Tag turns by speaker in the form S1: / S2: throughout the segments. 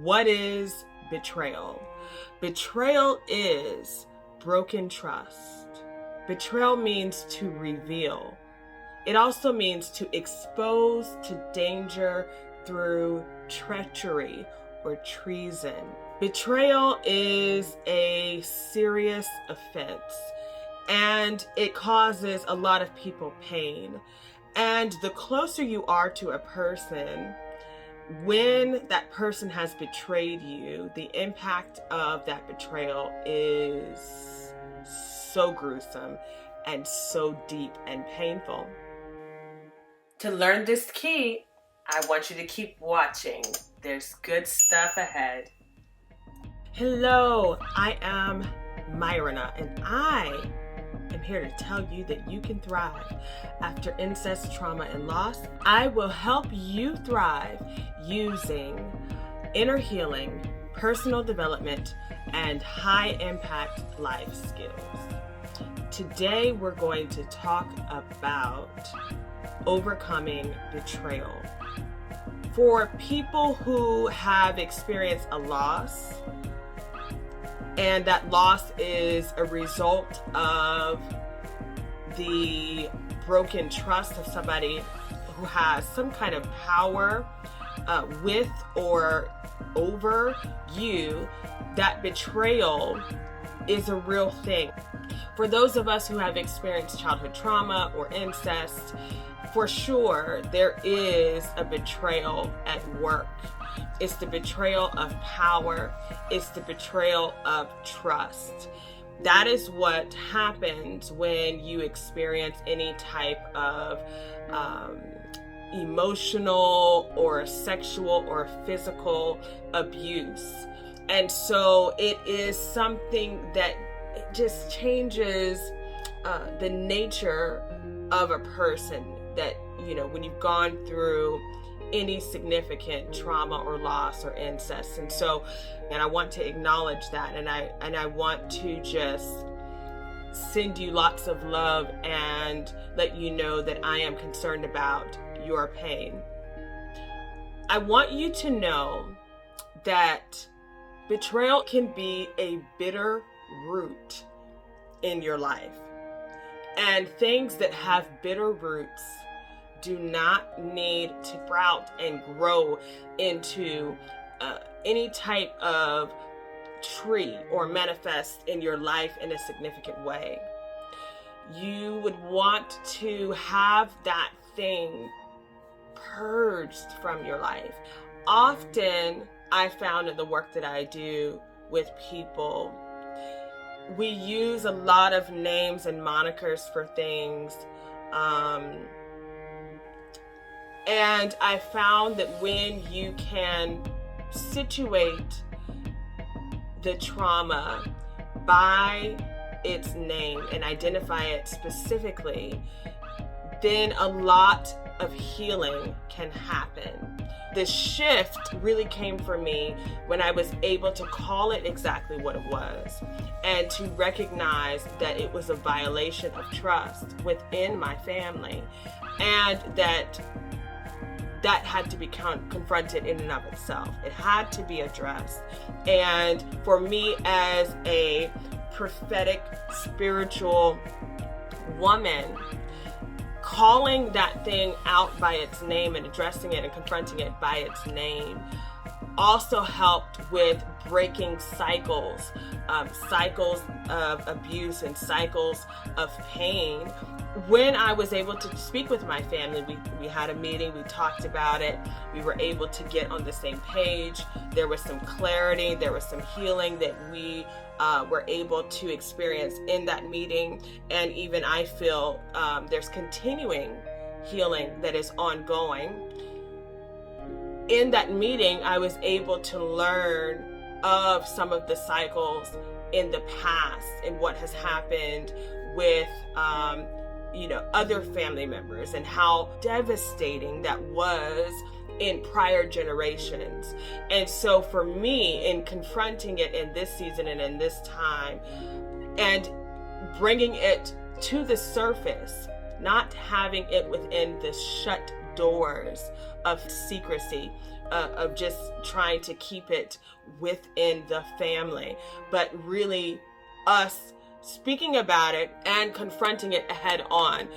S1: What is betrayal? Betrayal is broken trust. Betrayal means to reveal. It also means to expose to danger through treachery or treason. Betrayal is a serious offense, and it causes a lot of people pain. And the closer you are to a person, when that person has betrayed you, the impact of that betrayal is so gruesome and so deep and painful. To learn this key, I want you to keep watching. There's good stuff ahead. Hello, I am Myrna, and I am here to tell you that you can thrive after incest, trauma, and loss. I will help you thrive using inner healing, personal development, and high-impact life skills. Today, we're going to talk about overcoming betrayal. For people who have experienced a loss, and that loss is a result of the broken trust of somebody who has some kind of power with or over you, that betrayal is a real thing. For those of us who have experienced childhood trauma or incest, for sure, there is a betrayal at work. It's the betrayal of power. It's the betrayal of trust. That is what happens when you experience any type of emotional or sexual or physical abuse. And so it is something that just changes the nature of a person. That, you know, when you've gone through any significant trauma or loss or incest. And I want to acknowledge that, and I want to just send you lots of love and let you know that I am concerned about your pain. I want you to know that betrayal can be a bitter root in your life. And things that have bitter roots do not need to sprout and grow into any type of tree or manifest in your life in a significant way. You would want to have that thing purged from your life. Often, I found in the work that I do with people, we use a lot of names and monikers for things. And I found that when you can situate the trauma by its name and identify it specifically, then a lot of healing can happen. The shift really came for me when I was able to call it exactly what it was and to recognize that it was a violation of trust within my family, and that had to be confronted in and of itself. It had to be addressed. And for me, as a prophetic, spiritual woman, calling that thing out by its name and addressing it and confronting it by its name also helped with breaking cycles of abuse and cycles of pain. When I was able to speak with my family, we had a meeting, we talked about it, we were able to get on the same page. There was some clarity, there was some healing that we were able to experience in that meeting. And even I feel there's continuing healing that is ongoing. In that meeting, I was able to learn of some of the cycles in the past and what has happened with other family members, and how devastating that was in prior generations. And so for me, in confronting it in this season and in this time, and bringing it to the surface, not having it within the shut doors of secrecy, of just trying to keep it within the family, but really us speaking about it and confronting it head on.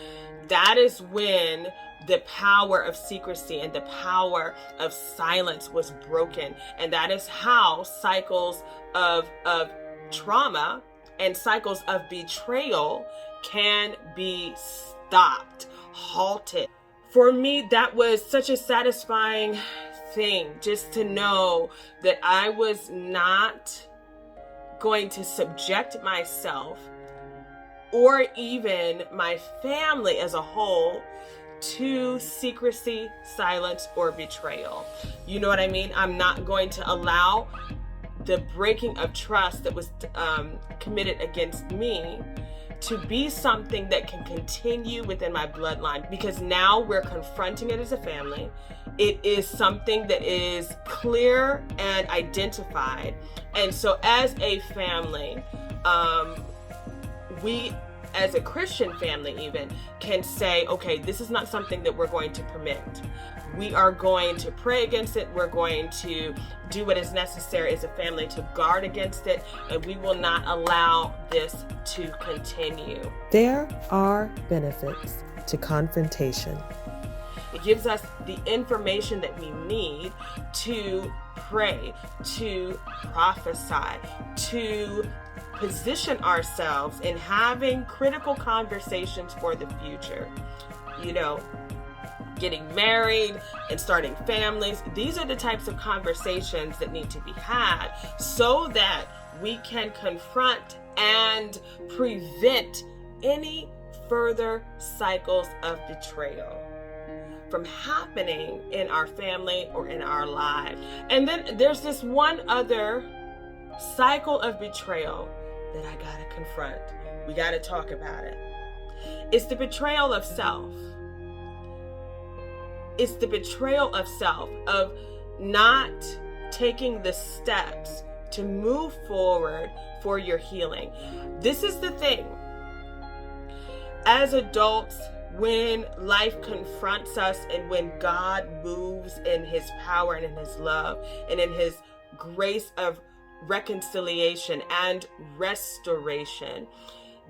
S1: That is when the power of secrecy and the power of silence was broken. And that is how cycles of trauma and cycles of betrayal can be stopped, halted. For me, that was such a satisfying thing, just to know that I was not going to subject myself or even my family as a whole to secrecy, silence, or betrayal. You know what I mean? I'm not going to allow the breaking of trust that was committed against me to be something that can continue within my bloodline, because now we're confronting it as a family. It is something that is clear and identified. And so as a family, we as a Christian family even can say, okay, this is not something that we're going to permit. We are going to pray against it. We're going to do what is necessary as a family to guard against it, and we will not allow this to continue.
S2: There are benefits to confrontation.
S1: It gives us the information that we need to pray, to prophesy, to position ourselves in having critical conversations for the future. You know, getting married and starting families. These are the types of conversations that need to be had so that we can confront and prevent any further cycles of betrayal from happening in our family or in our lives. And then there's this one other cycle of betrayal that I gotta confront. We gotta talk about it. It's the betrayal of self. It's the betrayal of self, of not taking the steps to move forward for your healing. This is the thing. As adults, when life confronts us and when God moves in his power and in his love and in his grace of reconciliation and restoration,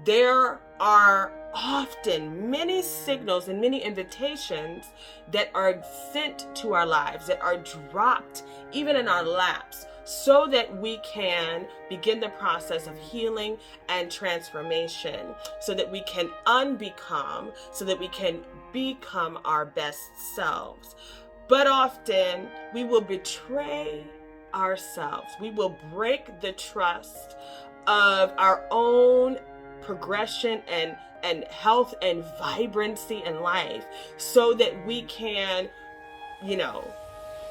S1: there are often many signals and many invitations that are sent to our lives, that are dropped even in our laps, so that we can begin the process of healing and transformation, so that we can unbecome, so that we can become our best selves. But often we will betray ourselves. We will break the trust of our own progression and health and vibrancy in life, so that we can, you know,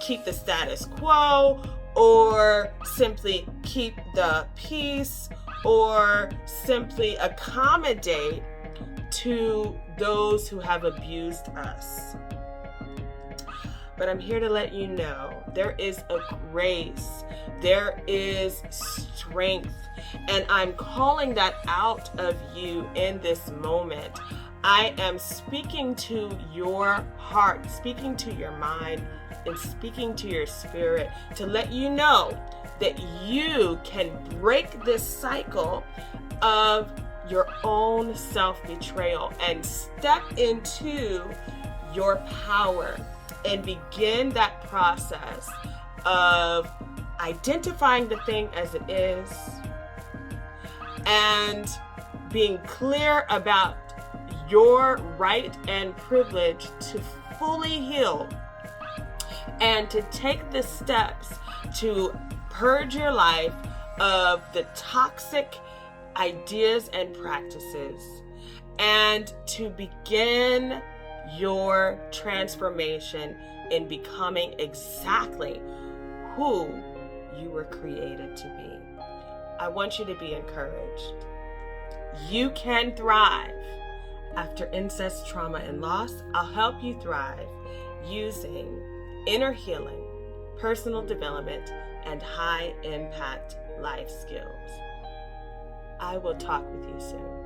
S1: keep the status quo, or simply keep the peace, or simply accommodate to those who have abused us. But I'm here to let you know there is a grace, there is strength, and I'm calling that out of you in this moment. I am speaking to your heart, speaking to your mind, and speaking to your spirit to let you know that you can break this cycle of your own self-betrayal and step into your power and begin that process of identifying the thing as it is and being clear about your right and privilege to fully heal and to take the steps to purge your life of the toxic ideas and practices, and to begin your transformation in becoming exactly who you were created to be. I want you to be encouraged. You can thrive after incest, trauma, and loss. I'll help you thrive using inner healing, personal development, and high impact life skills. I will talk with you soon.